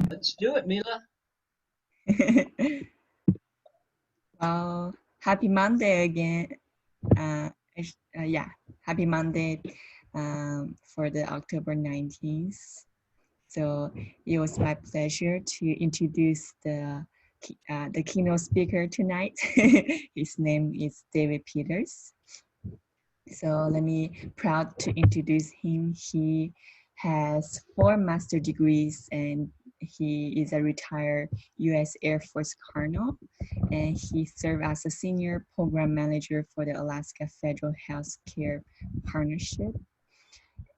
Let's do it, Mila. Well, happy Monday again. Yeah, happy Monday for the October 19th. So it was my pleasure to introduce the keynote speaker tonight. His name is David Peters. So let me proud to introduce him. He has 4 master degrees and he is a retired U.S. Air Force colonel, and he served as a senior program manager for the Alaska Federal Health Care Partnership.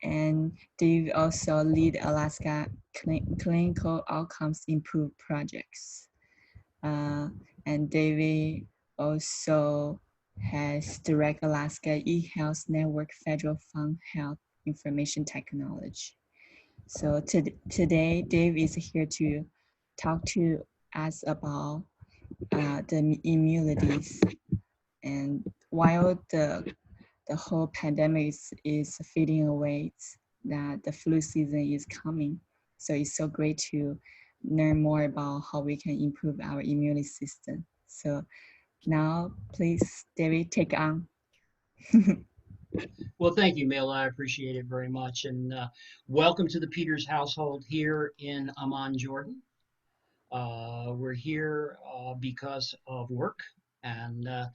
And Dave also lead Alaska clinical outcomes improve projects. Uh, and David also has Direct Alaska eHealth Network Federal Fund Health Information Technology. So today, Dave is here to talk to us about the immunities. And while the whole pandemic is fading away, that the flu season is coming. So it's so great to learn more about how we can improve our immune system. So now, please, David, take on. Well, thank you, Mila. I appreciate it very much. And welcome to the Peters household here in Amman, Jordan. We're here because of work, and uh,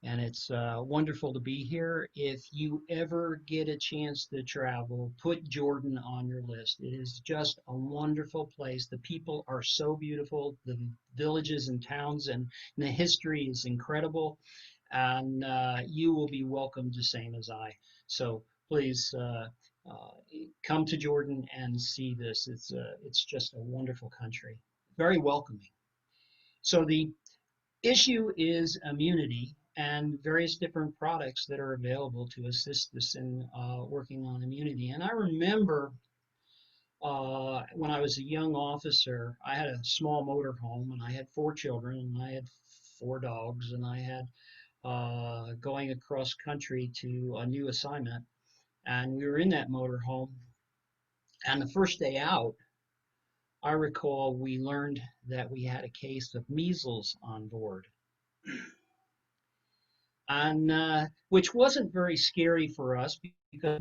and it's wonderful to be here. If you ever get a chance to travel, put Jordan on your list. It is just a wonderful place. The people are so beautiful. The villages and towns and the history is incredible, and you will be welcomed the same as I. So please uh, come to Jordan and see this. It's just a wonderful country, very welcoming. So the issue is immunity and various different products that are available to assist us in working on immunity. And I remember when I was a young officer, I had a small motorhome and I had 4 children and I had 4 dogs and I had going across country to a new assignment. And we were in that motorhome. And the first day out, I recall we learned that we had a case of measles on board. And which wasn't very scary for us because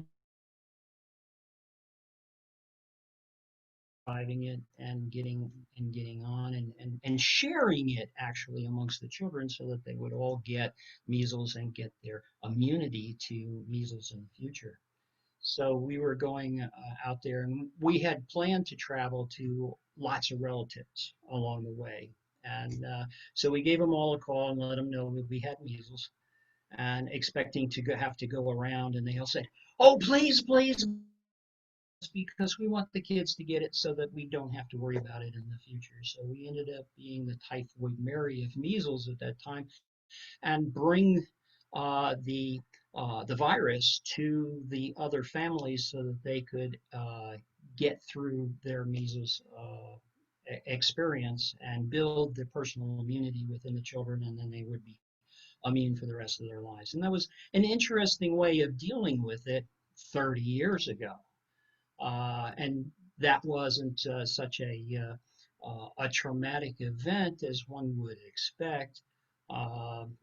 surviving it and getting on and sharing it actually amongst the children so that they would all get measles and get their immunity to measles in the future. So we were going out there and we had planned to travel to lots of relatives along the way. And so we gave them all a call and let them know that we had measles and expecting to have to go around. And they all said, "Oh, please, please, because we want the kids to get it so that we don't have to worry about it in the future." So we ended up being the typhoid Mary of measles at that time and bring the virus to the other families so that they could get through their measles experience and build the personal immunity within the children, and then they would be immune for the rest of their lives. And that was an interesting way of dealing with it 30 years ago. And that wasn't such a traumatic event as one would expect.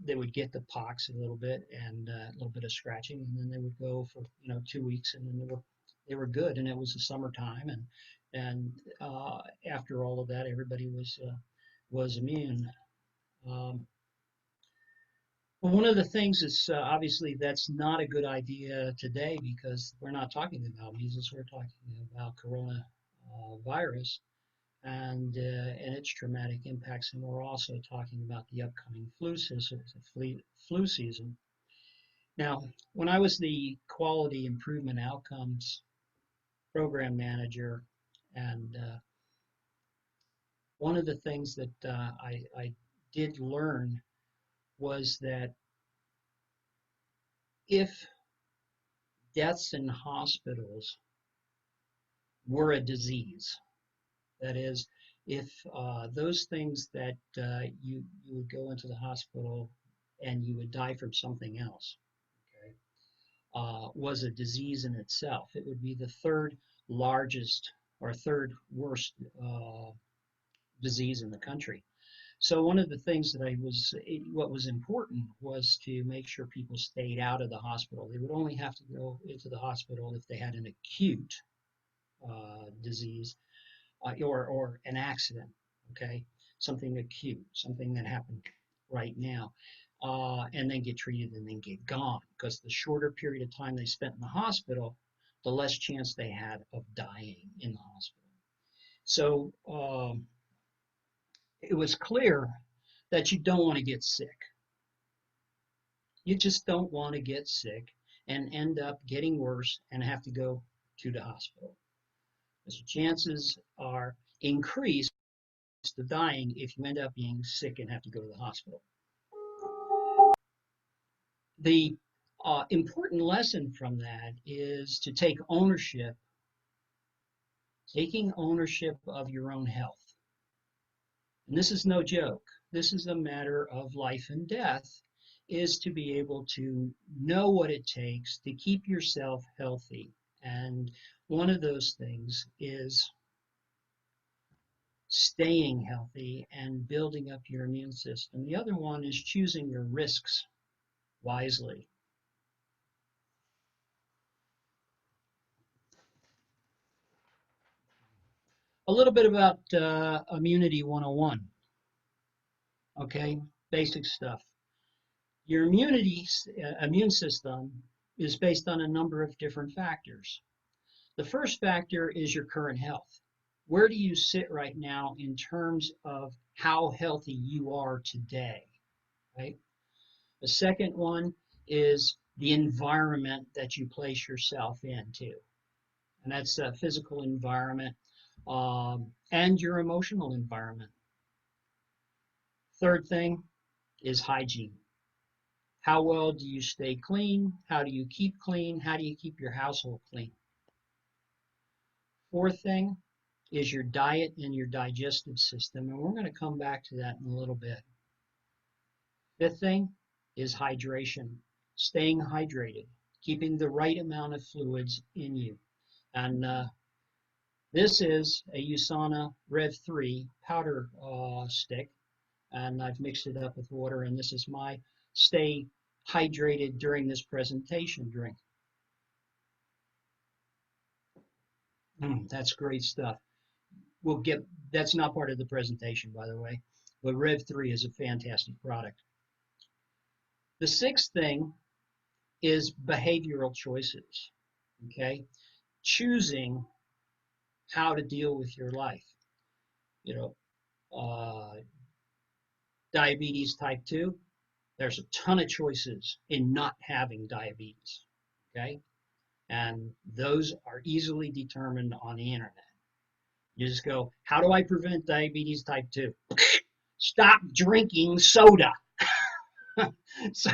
They would get the pox a little bit and a little bit of scratching, and then they would go for 2 weeks, and then they were good. And it was the summertime, and after all of that, everybody was immune. Um, well, one of the things is obviously that's not a good idea today because we're not talking about measles, we're talking about corona virus and its traumatic impacts, and we're also talking about the upcoming flu season. Now, when I was the quality improvement outcomes program manager, and one of the things that I did learn was that if deaths in hospitals were a disease. That is, if those things that you would go into the hospital and you would die from something else, okay, was a disease in itself, it would be the third largest or third worst disease in the country. So one of the things that what was important was to make sure people stayed out of the hospital. They would only have to go into the hospital if they had an acute disease or an accident, okay? Something acute, something that happened right now, and then get treated and then get gone. Because the shorter period of time they spent in the hospital, the less chance they had of dying in the hospital. So it was clear that you don't want to get sick. You just don't want to get sick and end up getting worse and have to go to the hospital. Because the chances are increased of dying if you end up being sick and have to go to the hospital. The important lesson from that is to take ownership, taking ownership of your own health. And this is no joke. This is a matter of life and death, is to be able to know what it takes to keep yourself healthy. And one of those things is staying healthy and building up your immune system. The other one is choosing your risks wisely. A little bit about Immunity 101. Okay, basic stuff. Your immune system is based on a number of different factors. The first factor is your current health. Where do you sit right now in terms of how healthy you are today, right? The second one is the environment that you place yourself into, and that's a physical environment and your emotional environment. Third thing is hygiene. How well do you stay clean? How do you keep clean? How do you keep your household clean? Fourth thing is your diet and your digestive system, and we're going to come back to that in a little bit. Fifth thing is hydration, staying hydrated, keeping the right amount of fluids in you. And this is a USANA Rev 3 powder stick, and I've mixed it up with water, and this is my stay hydrated during this presentation drink. That's great stuff. That's not part of the presentation, by the way, but Rev 3 is a fantastic product. The sixth thing is behavioral choices, okay? Choosing how to deal with your life. You know, diabetes type 2, there's a ton of choices in not having diabetes, okay? And those are easily determined on the internet. You just go, how do I prevent diabetes type 2? Stop drinking soda. So,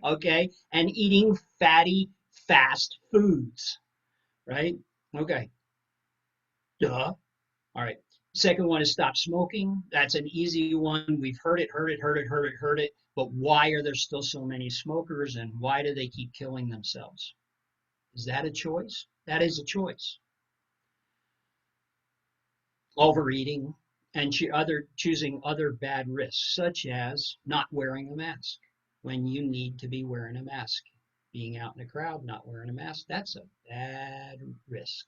okay, and eating fatty, fast foods, right? Okay, duh. All right. Second one is stop smoking. That's an easy one. We've heard it. But why are there still so many smokers, and why do they keep killing themselves? Is that a choice? That is a choice. Overeating and choosing other bad risks, such as not wearing a mask when you need to be wearing a mask. Being out in a crowd, not wearing a mask, that's a bad risk.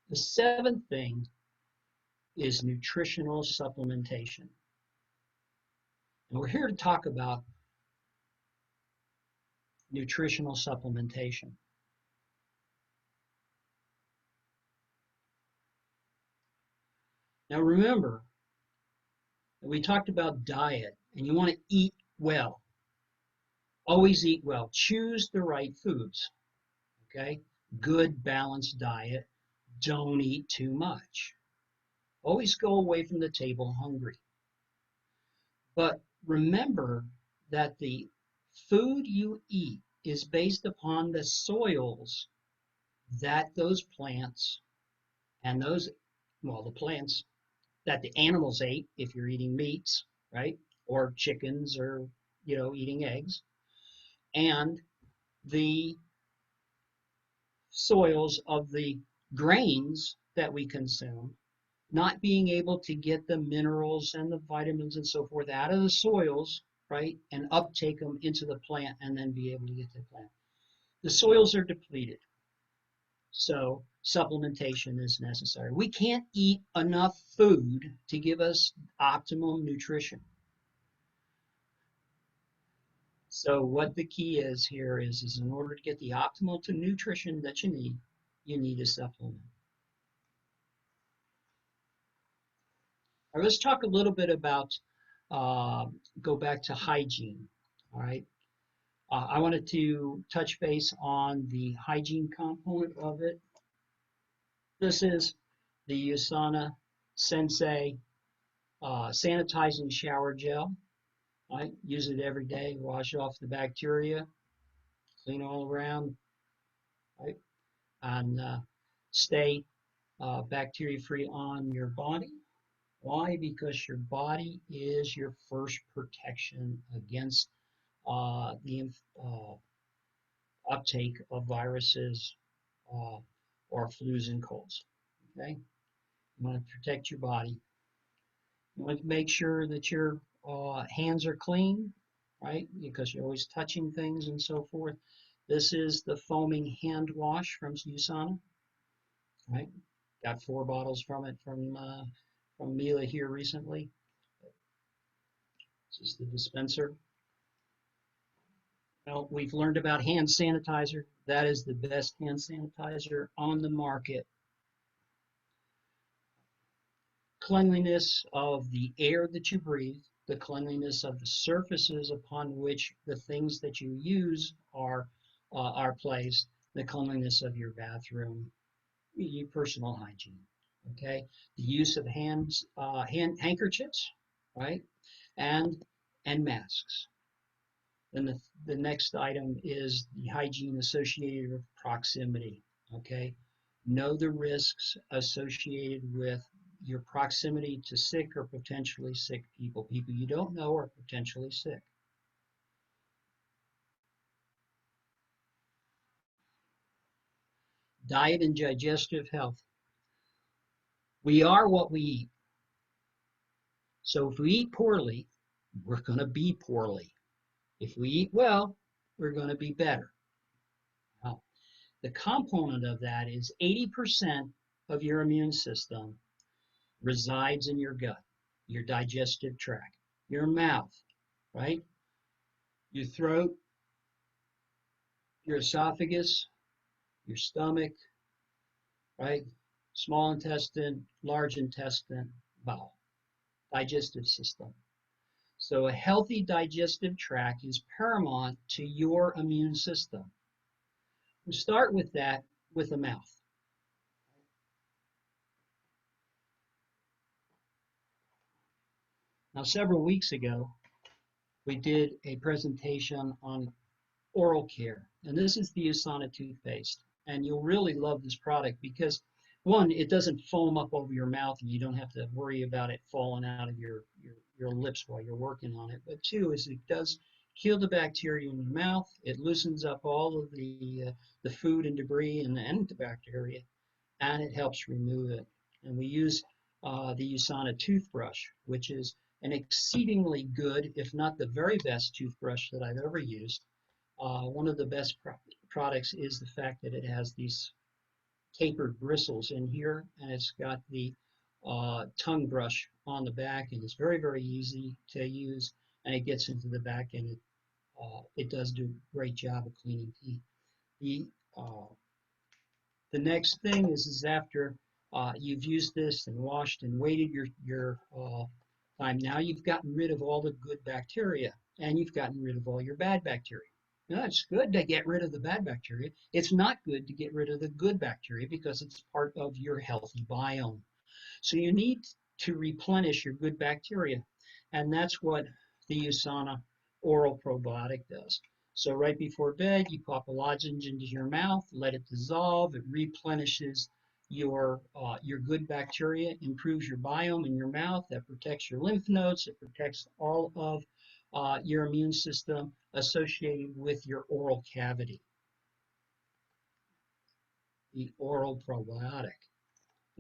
The seventh thing is nutritional supplementation. And we're here to talk about nutritional supplementation. Now remember, we talked about diet, and you want to eat well. Always eat well. Choose the right foods, okay? Good, balanced diet. Don't eat too much. Always go away from the table hungry. But remember that the food you eat is based upon the soils that those plants and the plants that the animals ate, if you're eating meats, right? Or chickens, or, eating eggs, and the soils of the grains that we consume, not being able to get the minerals and the vitamins and so forth out of the soils, right, and uptake them into the plant and then be able to get to the plant. The soils are depleted, so supplementation is necessary. We can't eat enough food to give us optimum nutrition. So what the key is here is in order to get the optimal nutrition that you need a supplement. All right, let's talk a little bit about, go back to hygiene, all right? I wanted to touch base on the hygiene component of it. This is the USANA Sensei sanitizing shower gel. Right? Use it every day, wash off the bacteria, clean all around, right? And stay bacteria free on your body. Why? Because your body is your first protection against the uptake of viruses or flus and colds. Okay, you want to protect your body. You want to make sure that your hands are clean, right? Because you're always touching things and so forth. This is the foaming hand wash from USANA, right? Got 4 bottles from it from Mila here recently. This is the dispenser. Well, we've learned about hand sanitizer. That is the best hand sanitizer on the market. Cleanliness of the air that you breathe, the cleanliness of the surfaces upon which the things that you use are placed, the cleanliness of your bathroom, your personal hygiene. Okay, the use of handkerchiefs, right, and masks. Then the next item is the hygiene associated with proximity. Okay, know the risks associated with your proximity to sick or potentially sick people. People you don't know are potentially sick. Diet and digestive health. We are what we eat. So if we eat poorly, we're going to be poorly. If we eat well, we're going to be better. Now, the component of that is 80% of your immune system resides in your gut, your digestive tract, your mouth, right? Your throat, your esophagus, your stomach, right? Small intestine, large intestine, bowel, digestive system. So a healthy digestive tract is paramount to your immune system. We start with that with the mouth. Now, several weeks ago, we did a presentation on oral care, and this is the USANA toothpaste. And you'll really love this product because, one, it doesn't foam up over your mouth and you don't have to worry about it falling out of your lips while you're working on it. But two, is it does kill the bacteria in your mouth. It loosens up all of the food and debris and the bacteria, and it helps remove it. And we use the USANA toothbrush, which is an exceedingly good, if not the very best toothbrush that I've ever used. One of the best products is the fact that it has these tapered bristles in here, and it's got the tongue brush on the back, and it's very, very easy to use, and it gets into the back, and it does do a great job of cleaning teeth. The next thing is after you've used this and washed and waited your time, now you've gotten rid of all the good bacteria, and you've gotten rid of all your bad bacteria. Now, it's good to get rid of the bad bacteria. It's not good to get rid of the good bacteria because it's part of your healthy biome. So you need to replenish your good bacteria, and that's what the USANA oral probiotic does. So right before bed, you pop a lozenge into your mouth, let it dissolve. It replenishes your good bacteria, improves your biome in your mouth. That protects your lymph nodes. It protects all of your immune system associated with your oral cavity. The oral probiotic.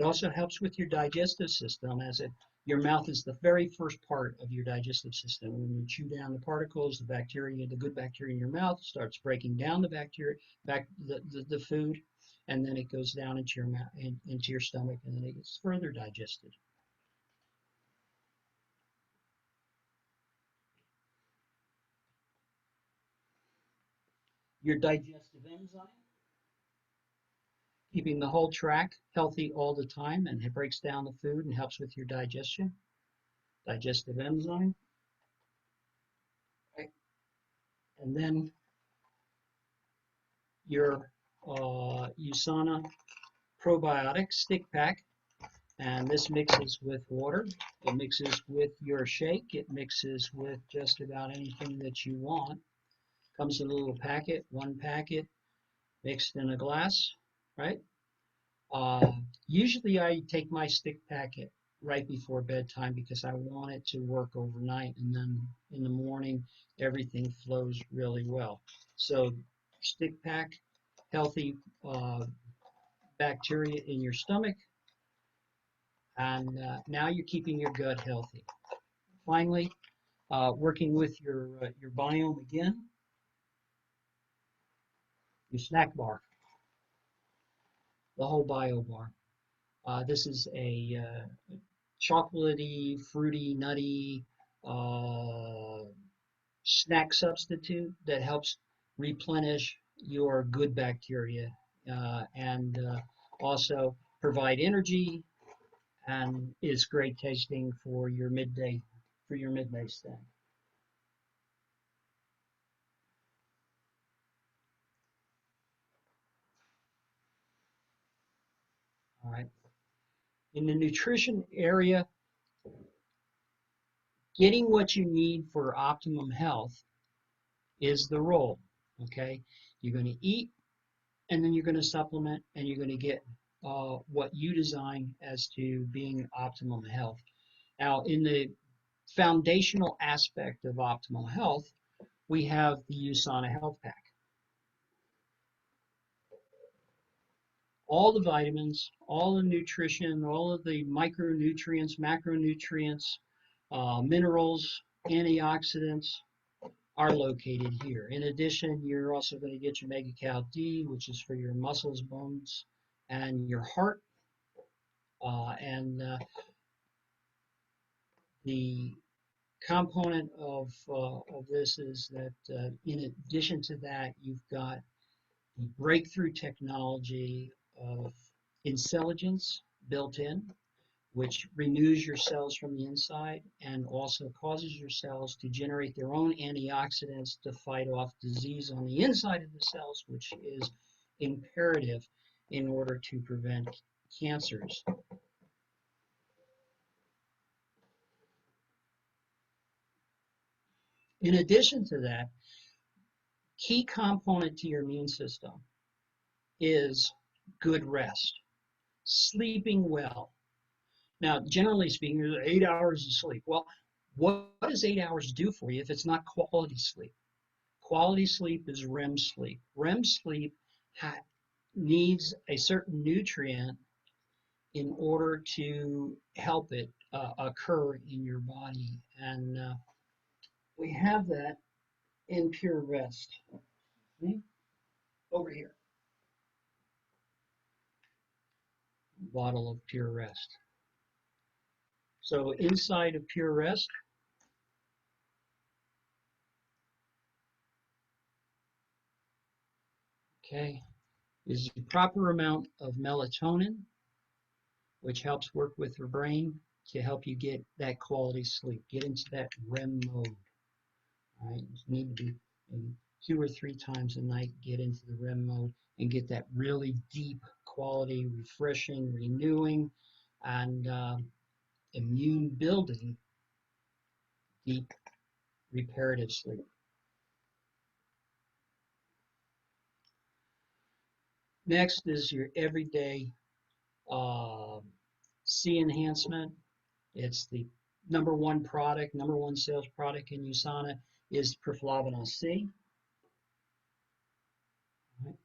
It also helps with your digestive system, as your mouth is the very first part of your digestive system. When you chew down the particles, the bacteria, the good bacteria in your mouth starts breaking down the bacteria, the food, and then it goes down into your mouth, into your stomach, and then it gets further digested. Your digestive enzyme, keeping the whole tract healthy all the time, and it breaks down the food and helps with your digestion. Digestive enzyme. Right? And then your USANA probiotic stick pack, and this mixes with water. It mixes with your shake. It mixes with just about anything that you want. Comes in a little packet, one packet mixed in a glass, right? Usually I take my stick packet right before bedtime because I want it to work overnight, and then in the morning everything flows really well. So stick pack, healthy bacteria in your stomach, and now you're keeping your gut healthy. Finally, working with your biome again, your snack bar, the whole bio bar. This is a chocolatey, fruity, nutty uh, snack substitute that helps replenish your good bacteria and also provide energy, and is great tasting for your midday snack. All right. In the nutrition area, getting what you need for optimum health is the role. Okay, you're going to eat, and then you're going to supplement, and you're going to get what you design as to being optimum health. Now, in the foundational aspect of optimal health, we have the USANA Health Pack. All the vitamins, all the nutrition, all of the micronutrients, macronutrients, minerals, antioxidants are located here. In addition, you're also going to get your Mega-Cal D, which is for your muscles, bones, and your heart. And the component of this is that in addition to that, you've got the breakthrough technology of intelligence built in, which renews your cells from the inside and also causes your cells to generate their own antioxidants to fight off disease on the inside of the cells, which is imperative in order to prevent cancers. In addition to that, key component to your immune system is good rest, sleeping well. Now, generally speaking, there's 8 hours of sleep. Well, what does 8 hours do for you if it's not quality sleep? Quality sleep is REM sleep. REM sleep needs a certain nutrient in order to help it occur in your body. And we have that in Pure Rest. See? Over here. Bottle of Pure Rest. So inside of Pure Rest, okay, is the proper amount of melatonin, which helps work with your brain to help you get that quality sleep, get into that REM mode. All right, you need to be 2 or 3 times a night, get into the REM mode and get that really deep quality, refreshing, renewing, and immune building, deep reparative sleep. Next is your everyday C enhancement. It's the number one sales product in USANA is perfluoroalkyl C. Right.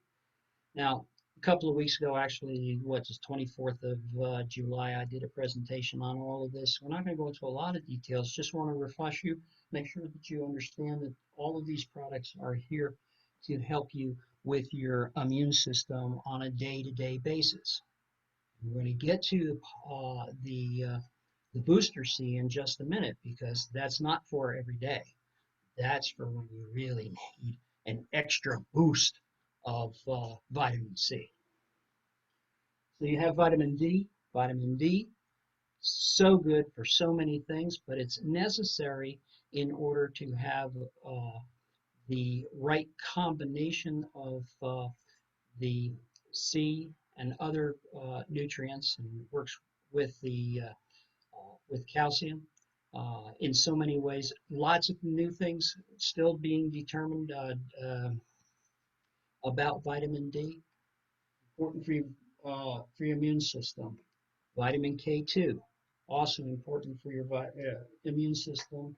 Now, a couple of weeks ago, actually, what's 24th of July, I did a presentation on all of this. We're not going to go into a lot of details. Just want to refresh you, make sure that you understand that all of these products are here to help you with your immune system on a day-to-day basis. We're going to get to the booster C in just a minute because that's not for every day. That's for when you really need an extra boost of vitamin C. So you have vitamin D. Vitamin D, so good for so many things, but it's necessary in order to have the right combination of the C and other nutrients, and works with the with calcium in so many ways. Lots of new things still being determined about vitamin D. Important for your immune system. Vitamin K2, also important for your immune system.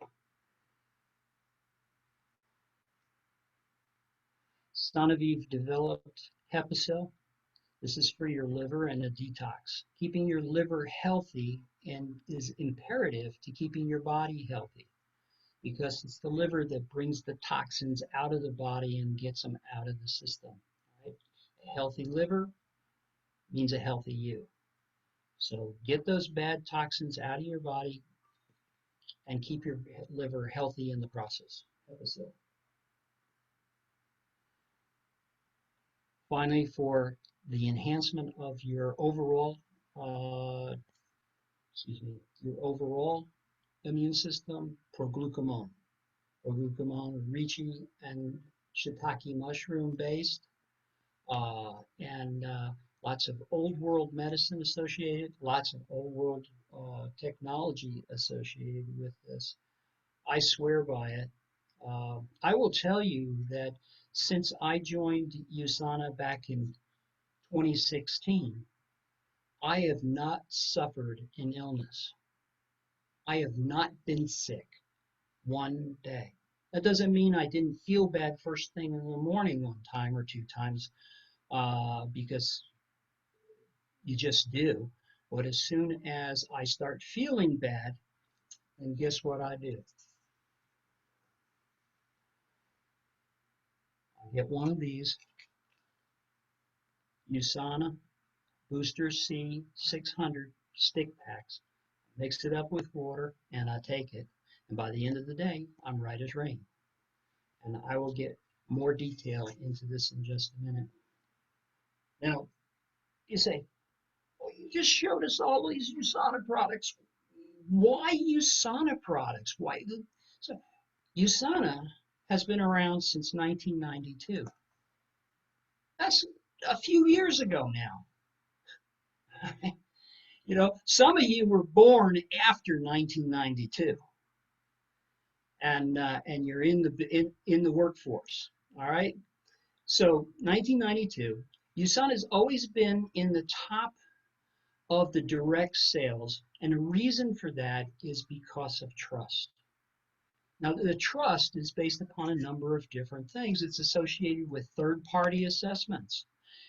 Sonavive developed Hepacil. This is for your liver and a detox. Keeping your liver healthy and is imperative to keeping your body healthy because it's the liver that brings the toxins out of the body and gets them out of the system. Right? A healthy liver means a healthy you. So get those bad toxins out of your body and keep your liver healthy in the process. Finally, for the enhancement of your overall, your overall immune system, proglucamone. Proglucamone, reishi and shiitake mushroom based, and lots of old world medicine associated, lots of old world technology associated with this. I swear by it. I will tell you that since I joined USANA back in 2016, I have not suffered an illness. I have not been sick one day. That doesn't mean I didn't feel bad first thing in the morning one time or two times, because you just do. But as soon as I start feeling bad, then guess what I do? I get one of these USANA Booster C 600 stick packs, mix it up with water, and I take it. And by the end of the day, I'm right as rain. And I will get more detail into this in just a minute. Now, you say, well, you just showed us all these USANA products. Why USANA products? Why? So, USANA has been around since 1992. That's a few years ago now. You know, some of you were born after 1992, and you're in the workforce. All right. So 1992, USANA has always been in the top of the direct sales, and the reason for that is because of trust. Now, the trust is based upon a number of different things. It's associated with third-party assessments.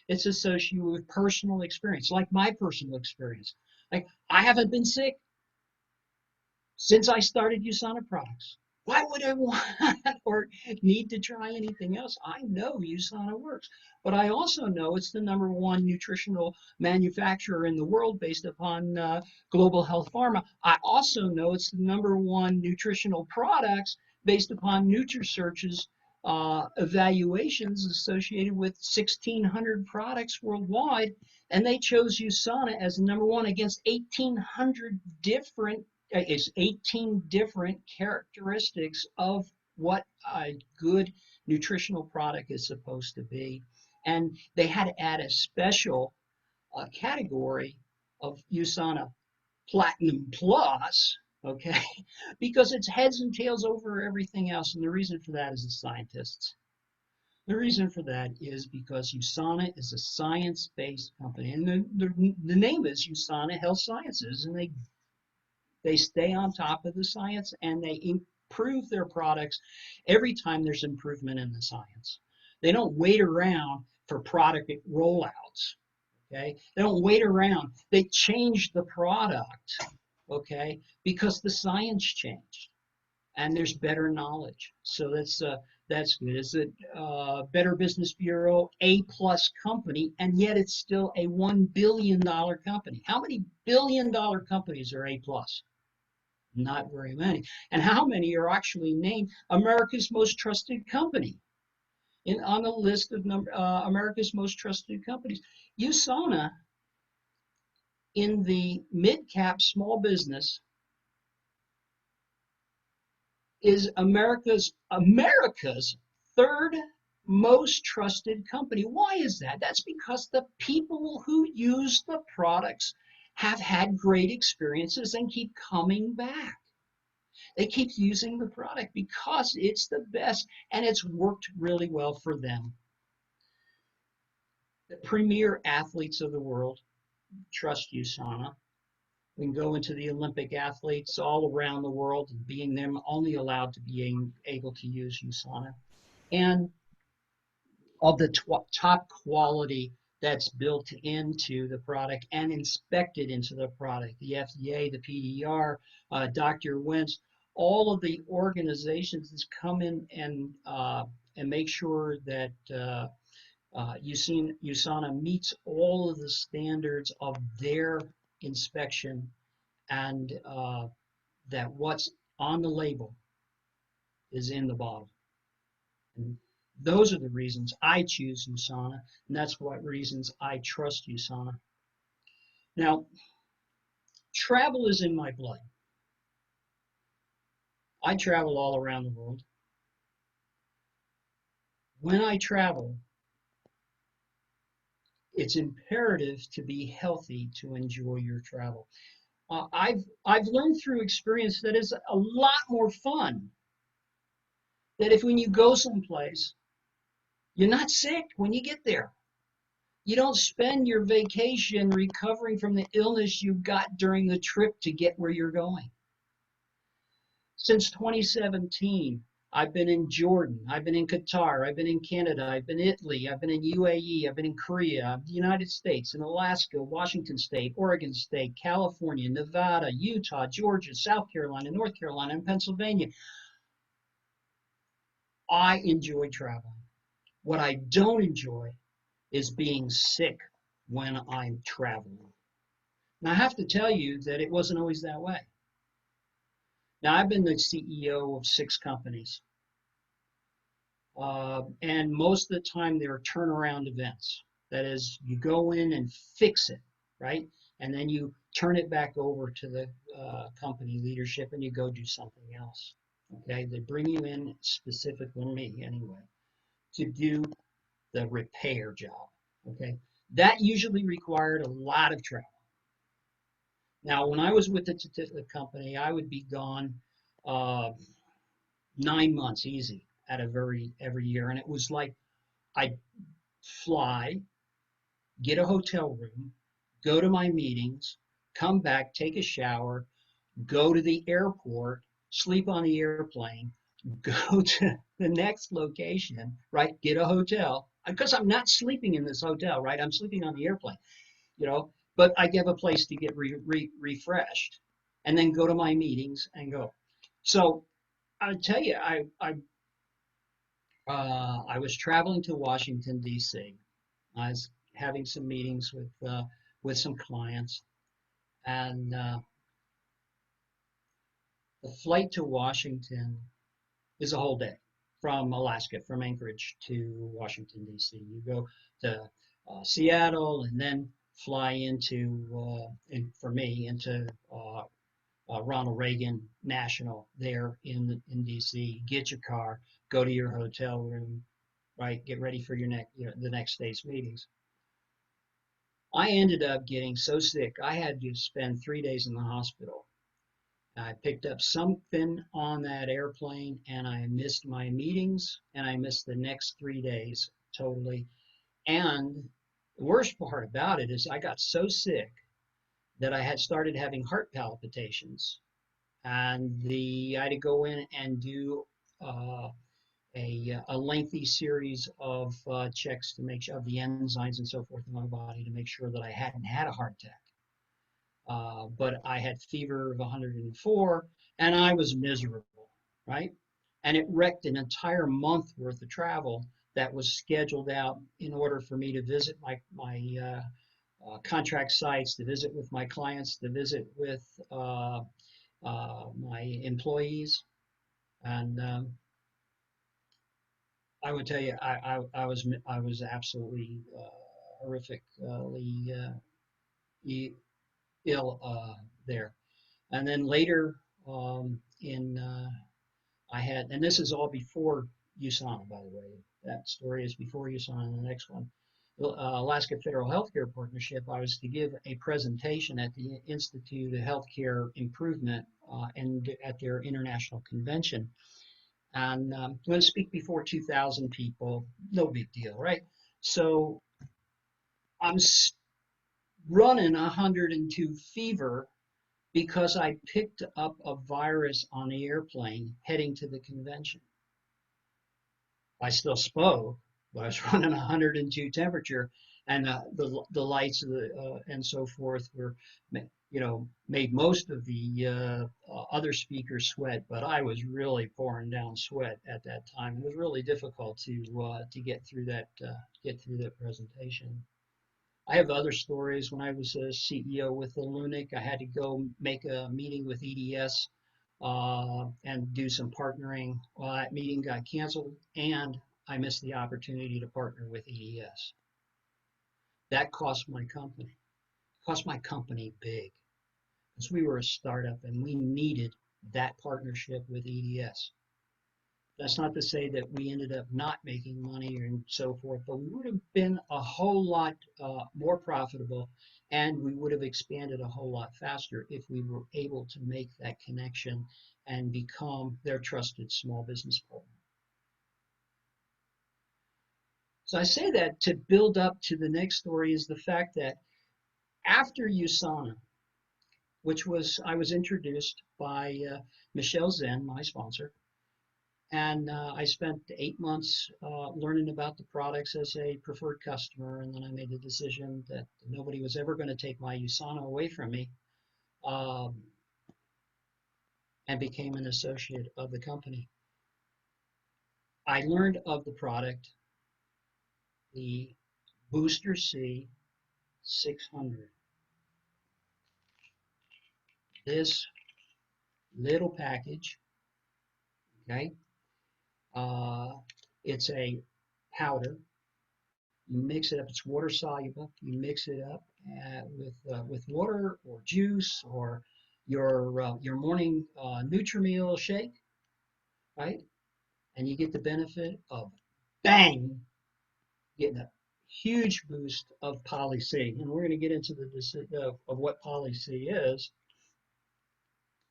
It's associated with personal experience, like my personal experience. Like, I haven't been sick since I started USANA products. Why would I want or need to try anything else? I know USANA works, but I also know it's the #1 nutritional manufacturer in the world based upon Global Health Pharma. I also know it's the #1 nutritional products based upon NutriSearch's evaluations associated with 1,600 products worldwide, and they chose USANA as the #1 against 1,800 different is 18 different characteristics of what a good nutritional product is supposed to be. And they had to add a special category of USANA Platinum Plus, okay, because it's heads and tails over everything else. And the reason for that is the scientists. The reason for that is because USANA is a science-based company, and the name is USANA Health Sciences, and they stay on top of the science and they improve their products every time there's improvement in the science. They don't wait around for product rollouts. results. Okay, they don't wait around. They change the product. Okay, because the science changed and there's better knowledge. So that's good. It's a Better Business Bureau A+ company, and yet it's still a $1 billion company. How many billion-dollar companies are A+? Not very many. And how many are actually named America's most trusted company on the list of America's most trusted companies? USANA in the mid-cap small business is America's third most trusted company. Why is that? That's because the people who use the products have had great experiences and keep coming back. They keep using the product because it's the best and it's worked really well for them. The premier athletes of the world trust USANA. We can go into the Olympic athletes all around the world, being them only allowed to be able to use USANA. And of the top quality that's built into the product and inspected into the product, the FDA, the PDR, Dr. Wentz, all of the organizations that come in and make sure that USANA meets all of the standards of their inspection, and that what's on the label is in the bottle. And those are the reasons I choose USANA, and that's what reasons I trust USANA. Now, travel is in my blood. I travel all around the world. When I travel, it's imperative to be healthy to enjoy your travel. I've learned through experience that it's a lot more fun. That if when you go someplace, you're not sick when you get there. You don't spend your vacation recovering from the illness you got during the trip to get where you're going. Since 2017, I've been in Jordan, I've been in Qatar, I've been in Canada, I've been in Italy, I've been in UAE, I've been in Korea, the United States, in Alaska, Washington State, Oregon State, California, Nevada, Utah, Georgia, South Carolina, North Carolina, and Pennsylvania. I enjoy traveling. What I don't enjoy is being sick when I'm traveling. Now, I have to tell you that it wasn't always that way. Now, I've been the CEO of 6 companies. And most of the time, they're turnaround events. That is, you go in and fix it, right? And then you turn it back over to the company leadership and you go do something else. Okay? They bring you in, specifically me anyway, to do the repair job. Okay? That usually required a lot of travel. Now, when I was with the company, I would be gone 9 months easy at every year, and it was like I'd fly, get a hotel room, go to my meetings, come back, take a shower, go to the airport, sleep on the airplane, go to the next location, right? Get a hotel, because I'm not sleeping in this hotel, right? I'm sleeping on the airplane, but I have a place to get refreshed, and then go to my meetings and go. So I'll tell you, I was traveling to Washington, D.C. I was having some meetings with some clients, and the flight to Washington is a whole day from Alaska, from Anchorage to Washington, D.C. You go to Seattle and then fly into, for me, into Ronald Reagan National there in D.C. Get your car, go to your hotel room, right? Get ready for the next day's meetings. I ended up getting so sick, I had to spend 3 days in the hospital. I picked up something on that airplane and I missed my meetings and I missed the next 3 days totally. And the worst part about it is I got so sick that I had started having heart palpitations. And I had to go in and do a lengthy series of checks to make sure of the enzymes and so forth in my body to make sure that I hadn't had a heart attack. But I had fever of 104 and I was miserable, right? And it wrecked an entire month worth of travel that was scheduled out in order for me to visit my contract sites, to visit with my clients, to visit with my employees. And I would tell you, I was absolutely horrifically ill there. And then later in I had, and this is all before USANA, by the way. That story is before USANA. And the next one, Alaska Federal Healthcare Partnership. I was to give a presentation at the Institute of Healthcare Improvement and at their international convention. And I'm going to speak before 2,000 people. No big deal, right? So I'm running 102 fever because I picked up a virus on the airplane heading to the convention. I still spoke, but I was running 102 temperature, and the lights and so forth were, made most of the other speakers sweat, but I was really pouring down sweat at that time. It was really difficult to get through that presentation. I have other stories. When I was a CEO with Illunic, I had to go make a meeting with EDS and do some partnering. Well, that meeting got canceled, and I missed the opportunity to partner with EDS. That cost my company. Cost my company big, because we were a startup and we needed that partnership with EDS. That's not to say that we ended up not making money and so forth, but we would have been a whole lot more profitable, and we would have expanded a whole lot faster if we were able to make that connection and become their trusted small business partner. So I say that to build up to the next story is the fact that after USANA, which I was introduced by Michelle Zen, my sponsor, and I spent 8 months learning about the products as a preferred customer, and then I made the decision that nobody was ever going to take my USANA away from me, and became an associate of the company. I learned of the product, the Booster C 600. This little package, okay, it's a powder. You mix it up. It's water soluble. You mix it up with water or juice or your morning Nutrimeal shake, right? And you get the benefit of bang, getting a huge boost of Poly C. And we're going to get into the of what Poly C is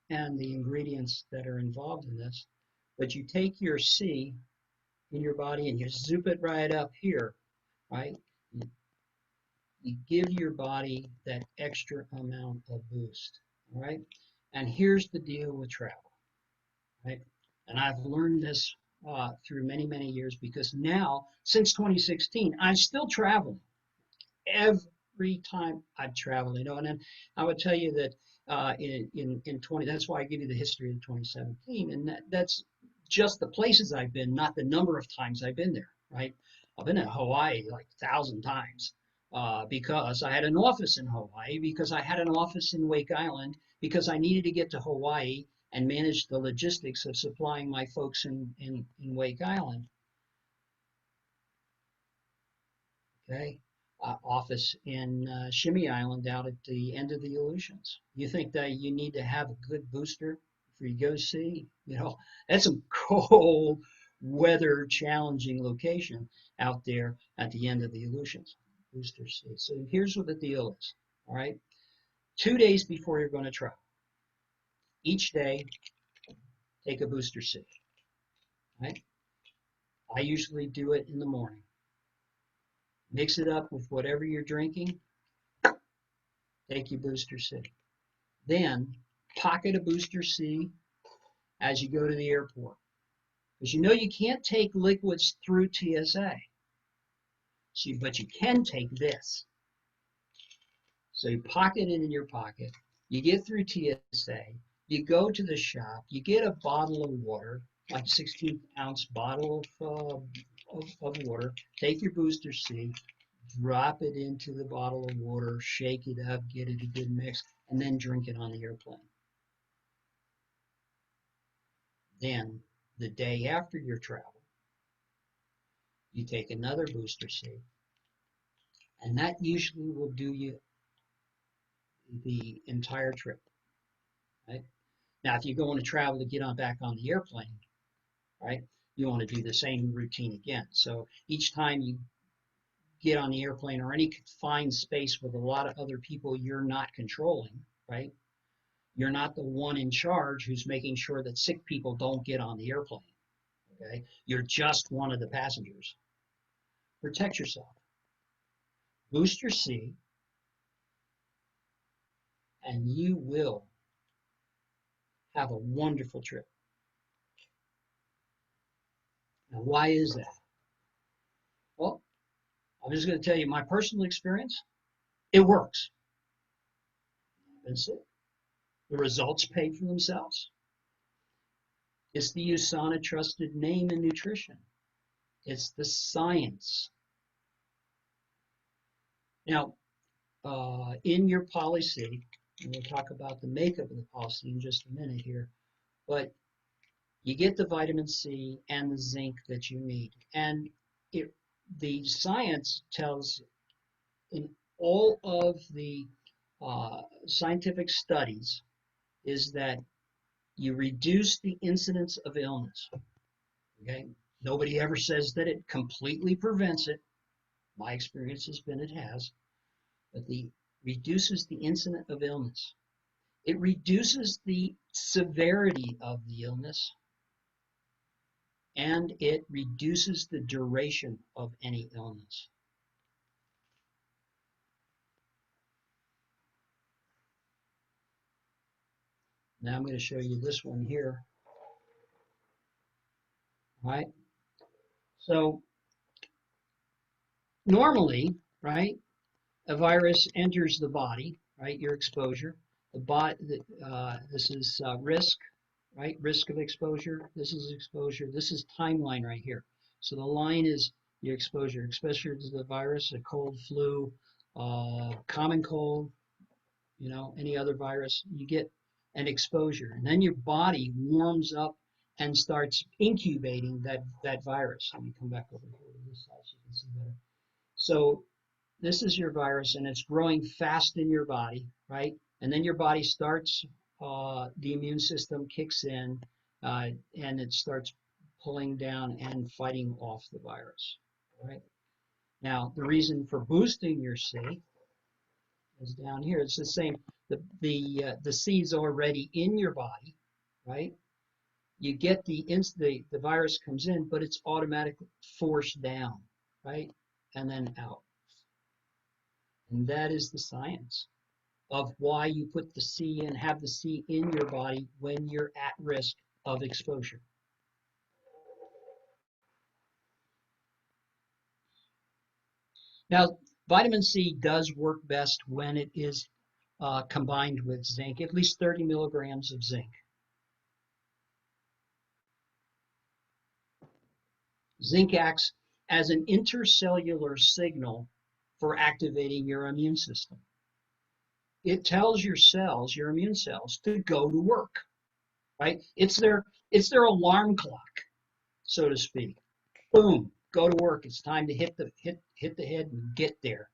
and the ingredients that are involved in this. But you take your C in your body and you zoop it right up here, right? You give your body that extra amount of boost, all right? And here's the deal with travel, right? And I've learned this through many, many years, because now, since 2016, I'm still traveling. Every time I've traveled, and then I would tell you that in 20, that's why I give you the history of 2017, and that's just the places I've been, not the number of times I've been there, right? I've been in Hawaii like 1,000 times because I had an office in Hawaii, because I had an office in Wake Island, because I needed to get to Hawaii and manage the logistics of supplying my folks in Wake Island. Okay. Office in Shimmy Island out at the end of the Aleutians. You think that you need to have a good booster for you go see? That's a cold weather challenging location out there at the end of the Aleutians. Booster C. So here's what the deal is. All right. 2 days before you're going to travel, each day take a booster C. Right. I usually do it in the morning. Mix it up with whatever you're drinking. Take your booster C. Then pocket a booster C as you go to the airport. Because you know you can't take liquids through TSA. So, but you can take this. So you pocket it in your pocket. You get through TSA. You go to the shop. You get a bottle of water, like 16-ounce bottle of water. Take your booster C, drop it into the bottle of water, shake it up, get it a good mix, and then drink it on the airplane. Then, the day after your travel, you take another booster C, and that usually will do you the entire trip, right? Now, if you're going to travel to get on back on the airplane, right, you want to do the same routine again. So each time you get on the airplane or any confined space with a lot of other people you're not controlling, right? You're not the one in charge who's making sure that sick people don't get on the airplane, okay? You're just one of the passengers. Protect yourself. Booster C, and you will have a wonderful trip. Now, why is that? Well, I'm just going to tell you my personal experience. It works. That's it. The results pay for themselves. It's the USANA trusted name in nutrition. It's the science. Now, in your policy, and we'll talk about the makeup of the policy in just a minute here, but you get the vitamin C and the zinc that you need. And the science tells in all of the scientific studies is that you reduce the incidence of illness. Okay? Nobody ever says that it completely prevents it. My experience has been it has. But the reduces the incidence of illness. It reduces the severity of the illness, and it reduces the duration of any illness. Now I'm going to show you this one here. All right. So normally, right, a virus enters the body, right? Your exposure. This is risk, right? Risk of exposure. This is exposure. This is timeline right here. So the line is your exposure. Exposure to the virus, a cold, flu, common cold, you know, any other virus. You get an exposure, and then your body warms up and starts incubating that virus. Let me come back over here to this side so you can see better. So this is your virus, and it's growing fast in your body, right? And then your body starts, the immune system kicks in, and it starts pulling down and fighting off the virus, right? Now, the reason for boosting your C is down here. It's the same. The seed's already in your body, right? You get the virus comes in, but it's automatically forced down, right? And then out. And that is the science of why you put the C and have the C in your body when you're at risk of exposure. Now, vitamin C does work best when it is combined with zinc, at least 30 milligrams of zinc. Zinc acts as an intercellular signal for activating your immune system. It tells your cells, your immune cells, to go to work, right? It's their alarm clock, so to speak. Boom, go to work. It's time to hit the head and get there,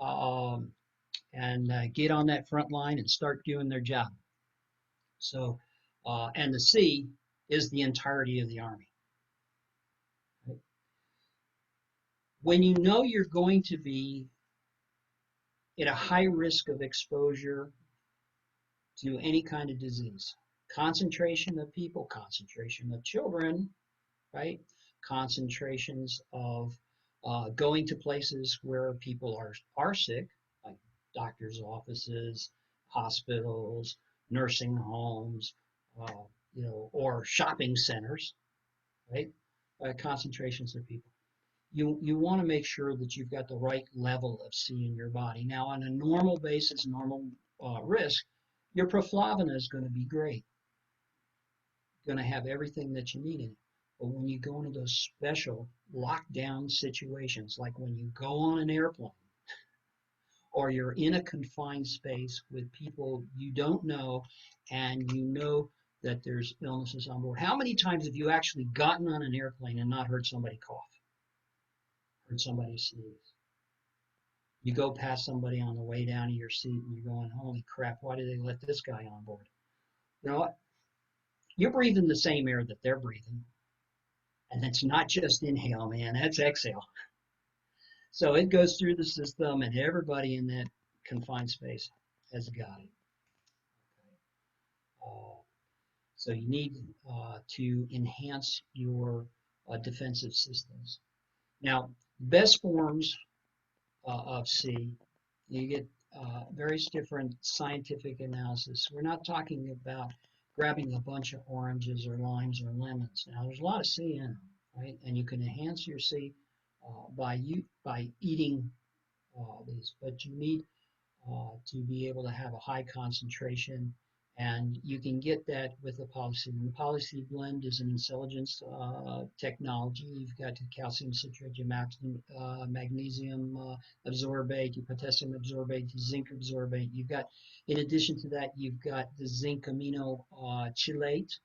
and get on that front line and start doing their job. So, and the C is the entirety of the Army. Right? When you know you're going to be at a high risk of exposure to any kind of disease, concentration of people, concentration of children, right? Concentrations of going to places where people are sick, like doctors' offices, hospitals, nursing homes, you know, or shopping centers, right? Concentrations of people. You want to make sure that you've got the right level of C in your body. Now, on a normal basis, normal risk, your proflavina is going to be great. Going to have everything that you need in it. But when you go into those special lockdown situations, like when you go on an airplane or you're in a confined space with people you don't know and you know that there's illnesses on board. How many times have you actually gotten on an airplane and not heard somebody cough, heard somebody sneeze? You go past somebody on the way down to your seat and you're going, holy crap, why did they let this guy on board? You know what? You're breathing the same air that they're breathing. And it's not just inhale, man, that's exhale. So it goes through the system, and everybody in that confined space has got it. So you need to enhance your defensive systems. Now, best forms of C, you get various different scientific analysis. We're not talking about grabbing a bunch of oranges or limes or lemons. Now, there's a lot of C in them, right? And you can enhance your C by eating these, but you need to be able to have a high concentration, and you can get that with the Polyseed. And the Polyseed blend is an intelligence technology. You've got the calcium citrate, your magnesium absorbate, your potassium absorbate, your zinc absorbate. You've got, in addition to that, you've got the zinc amino chelate.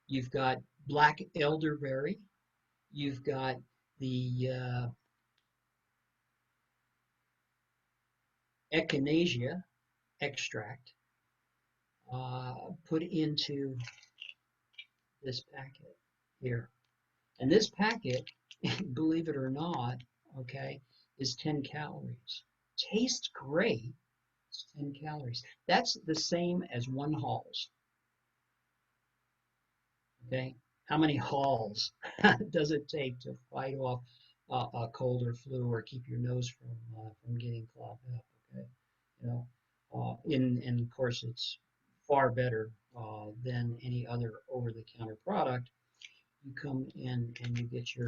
You've got black elderberry. You've got the echinacea extract put into this packet here. And this packet, believe it or not, okay, is 10 calories. Tastes great, it's 10 calories. That's the same as one Halls. Okay, how many Halls does it take to fight off a cold or flu or keep your nose from getting clogged up? Okay, you know, and of course it's far better than any other over-the-counter product. You come in and you get your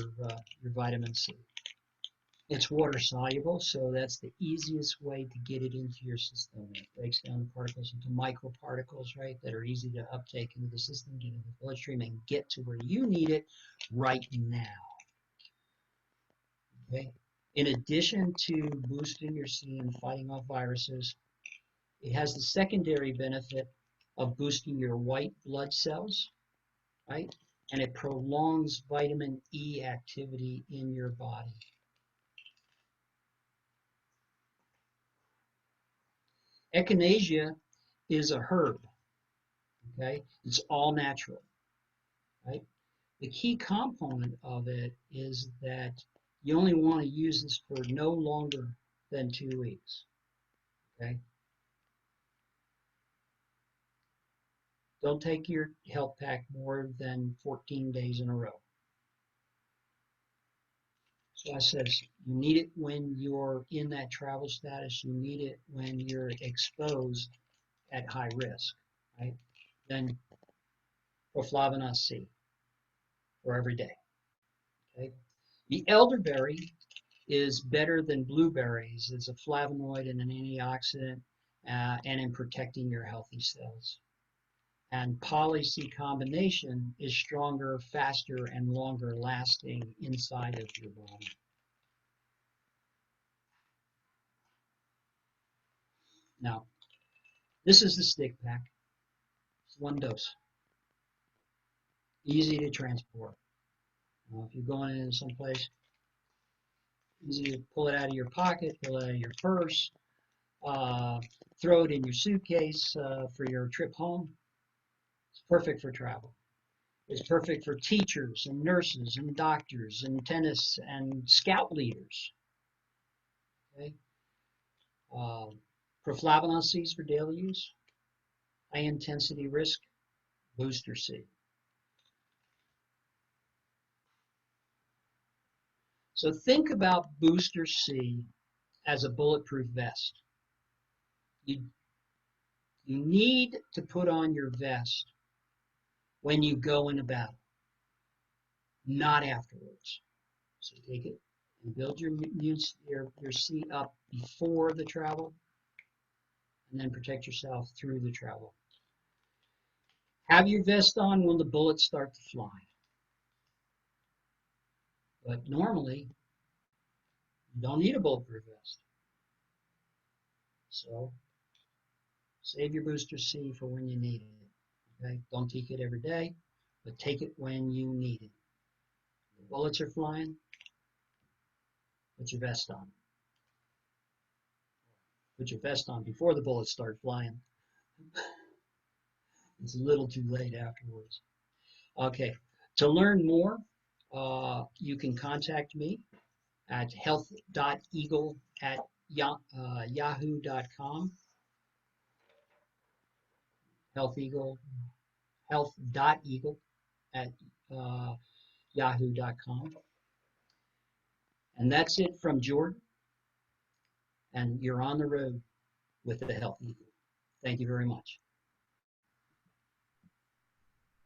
vitamin C. It's water soluble, so that's the easiest way to get it into your system. It breaks down the particles into microparticles, right, that are easy to uptake into the system, get into the bloodstream, and get to where you need it right now. Okay. In addition to boosting your C and fighting off viruses, it has the secondary benefit of boosting your white blood cells, right? And it prolongs vitamin E activity in your body. Echinacea is a herb, okay? It's all natural, right? The key component of it is that you only want to use this for no longer than 2 weeks, okay? Don't take your health pack more than 14 days in a row. So I says, you need it when you're in that travel status. You need it when you're exposed at high risk, right? Then proflavin C for every day, okay? The elderberry is better than blueberries. It's a flavonoid and an antioxidant and in protecting your healthy cells. And poly-C combination is stronger, faster, and longer lasting inside of your body. Now, this is the stick pack. It's 1 dose. Easy to transport. If you're going into someplace, easy to pull it out of your pocket, pull it out of your purse, throw it in your suitcase for your trip home. It's perfect for travel. It's perfect for teachers and nurses and doctors and tennis and scout leaders. Okay. Proflavin C is for daily use. High intensity risk, booster C. So think about booster C as a bulletproof vest. You need to put on your vest when you go into battle. not afterwards. So take it and build your seat up before the travel, and then protect yourself through the travel. Have your vest on when the bullets start to fly. But normally, you don't need a bulletproof vest. So save your booster C for when you need it. Okay? Don't take it every day, but take it when you need it. The bullets are flying, put your vest on. Put your vest on before the bullets start flying. It's a little too late afterwards. Okay, to learn more, you can contact me at health.eagle@yahoo.com. Health.eagle@yahoo.com. And that's it from Jordan. And you're on the road with the Health Eagle. Thank you very much.